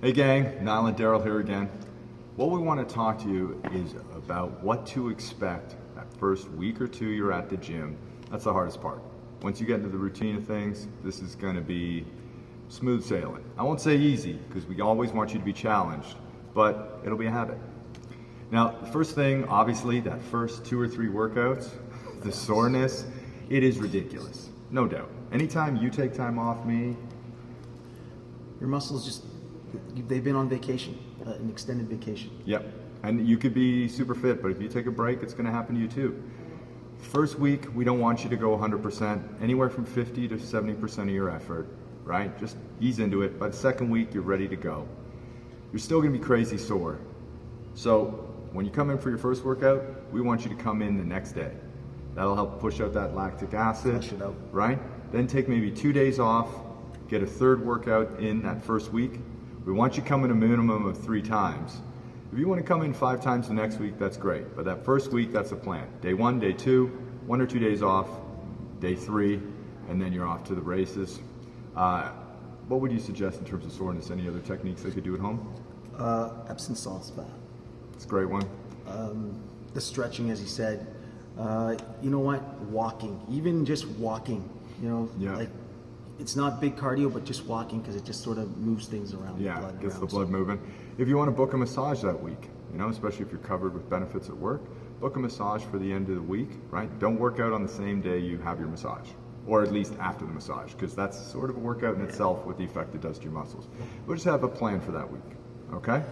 Hey gang, Niall and Daryl here again. What we want to talk to you is about what to expect that first week or two you're at the gym. That's the hardest part. Once you get into the routine of things, this is going to be smooth sailing. I won't say easy because we always want you to be challenged, but it'll be a habit. Now, the first thing, obviously, that first 2 or 3 workouts, the soreness, it is ridiculous, no doubt. Anytime you take time off me, Your muscles they've been on vacation, an extended vacation. yep. And you could be super fit, but if you take a break, it's going to happen to you too. First week, we don't want you to go 100%, anywhere from 50 to 70% of your effort, right? Just ease into it. By the second week, you're ready to go. You're still going to be crazy sore. So when you come in for your first workout, we want you to come in the next day. That'll help push out that lactic acid, Flush it out. right? Then take maybe 2 days off, get a third workout in that first week. We want you coming a minimum of 3 times. If you want to come in 5 times the next week, that's great. But that first week, that's the plan. Day 1, day 2, 1 or 2 days off, day 3, and then you're off to the races. What would you suggest in terms of soreness? Any other techniques they could do at home? Epsom salt bath. It's a great one. The stretching, as you said. You know what? Walking, even just walking. Yeah. Like it's not big cardio, but just walking because it just sort of moves things around. Yeah, the blood gets around. the blood moving. If you want to book a massage that week, especially if you're covered with benefits at work, book a massage for the end of the week, right? Don't work out on the same day you have your massage, or at least after the massage, because that's sort of a workout in itself with the effect it does to your muscles. We'll just have a plan for that week, okay?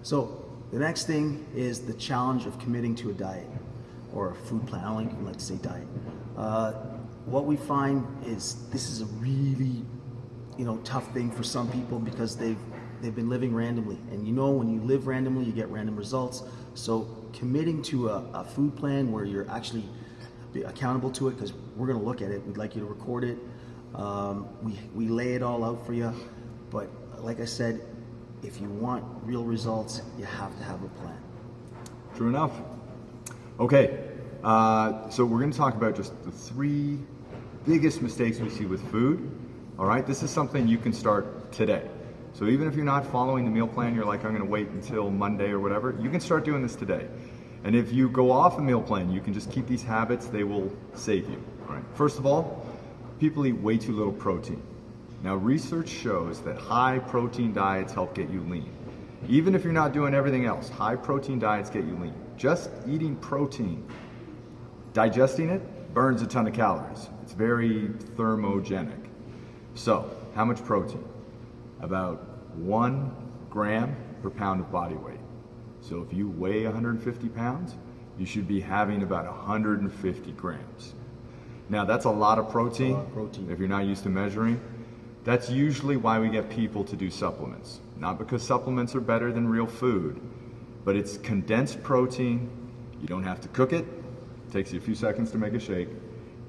So the next thing is the challenge of committing to a diet or a food plan. I don't even like to say diet. What we find is this is a really, tough thing for some people because they've been living randomly, and when you live randomly, you get random results. So committing to a food plan where you're actually accountable to it, because we're going to look at it. We'd like you to record it. We lay it all out for you, but like I said, if you want real results, you have to have a plan. True enough. Okay, so we're going to talk about just the 3 biggest mistakes we see with food. All right, this is something you can start today. So even if you're not following the meal plan, you're like, I'm going to wait until Monday or whatever, you can start doing this today. And if you go off a meal plan, you can just keep these habits, they will save you. All right. First of all, people eat way too little protein. Now, research shows that high protein diets help get you lean. Even if you're not doing everything else, high protein diets get you lean. Just eating protein, digesting it, burns a ton of calories. It's very thermogenic. So, how much protein? About 1 gram per pound of body weight. So if you weigh 150 pounds, you should be having about 150 grams. Now that's a lot of protein. If you're not used to measuring. That's usually why we get people to do supplements. Not because supplements are better than real food, but it's condensed protein. You don't have to cook it. It takes you a few seconds to make a shake.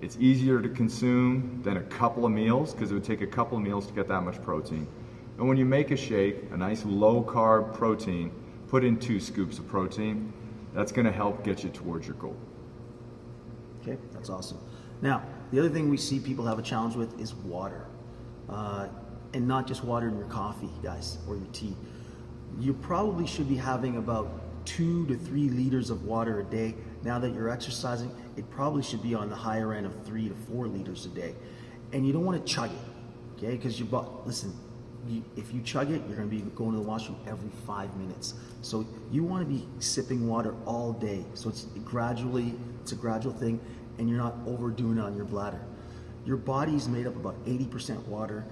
It's easier to consume than a couple of meals because it would take a couple of meals to get that much protein. And when you make a shake, a nice low carb protein, put in 2 scoops of protein, that's going to help get you towards your goal. Okay, that's awesome. Now, the other thing we see people have a challenge with is water. And not just water in your coffee, guys, or your tea. You probably should be having about 2 to 3 liters of water a day. Now that you're exercising, it probably should be on the higher end of 3 to 4 liters a day. And you don't want to chug it, okay? Because if you chug it, you're going to be going to the washroom every 5 minutes. So you want to be sipping water all day. So it's a gradual thing, and you're not overdoing it on your bladder. Your body's made up about 80% water.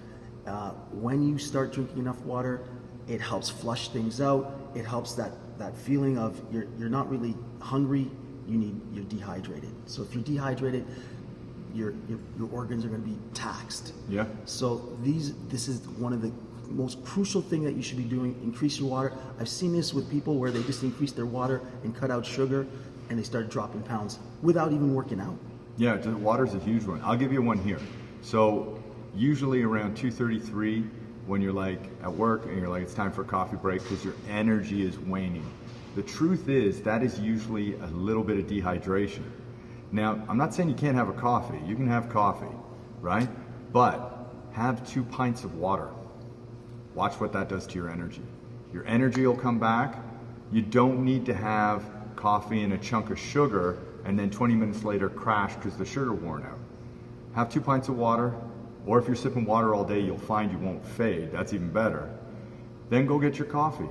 When you start drinking enough water, it helps flush things out. It helps that feeling of you're not really hungry. You're dehydrated. So if you're dehydrated, your organs are going to be taxed. Yeah. So this is one of the most crucial thing that you should be doing. Increase your water. I've seen this with people where they just increase their water and cut out sugar, and they start dropping pounds without even working out. Yeah, water's a huge one. I'll give you one here. So usually around 2:33, when you're like at work and you're like it's time for a coffee break because your energy is waning. The truth is that is usually a little bit of dehydration. Now, I'm not saying you can't have a coffee. You can have coffee, right? But have 2 pints of water. watch what that does to your energy. Your energy will come back. You don't need to have coffee and a chunk of sugar and then 20 minutes later crash because the sugar worn out. Have 2 pints of water, or if you're sipping water all day, you'll find you won't fade. That's even better. Then go get your coffee.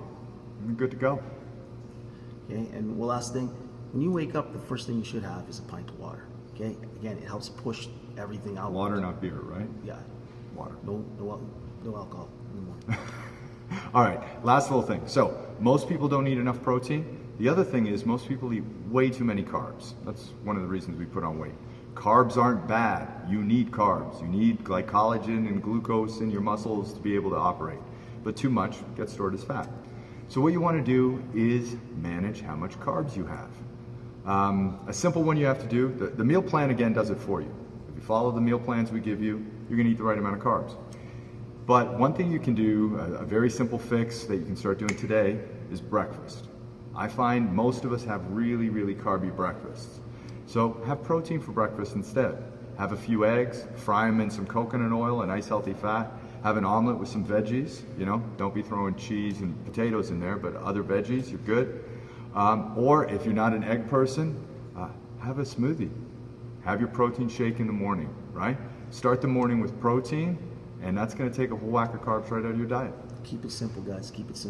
You're good to go. Okay, and one last thing, when you wake up, the first thing you should have is a pint of water. Okay, again, it helps push everything out. Water, not beer, right? Yeah, Water. no alcohol anymore. All right, last little thing. So most people don't eat enough protein. The other thing is most people eat way too many carbs. That's one of the reasons we put on weight. Carbs aren't bad. You need carbs. You need glycogen and glucose in your muscles to be able to operate. But too much gets stored as fat. So what you want to do is manage how much carbs you have. A simple one you have to do, the meal plan again does it for you. If you follow the meal plans we give you, you're going to eat the right amount of carbs. But one thing you can do, a very simple fix that you can start doing today, is breakfast. I find most of us have really, really carby breakfasts. So have protein for breakfast instead. Have a few eggs, fry them in some coconut oil, a nice healthy fat. Have an omelet with some veggies, don't be throwing cheese and potatoes in there, but other veggies, you're good. Or if you're not an egg person, have a smoothie. Have your protein shake in the morning, right? Start the morning with protein, and that's gonna take a whole whack of carbs right out of your diet. Keep it simple, guys, keep it simple.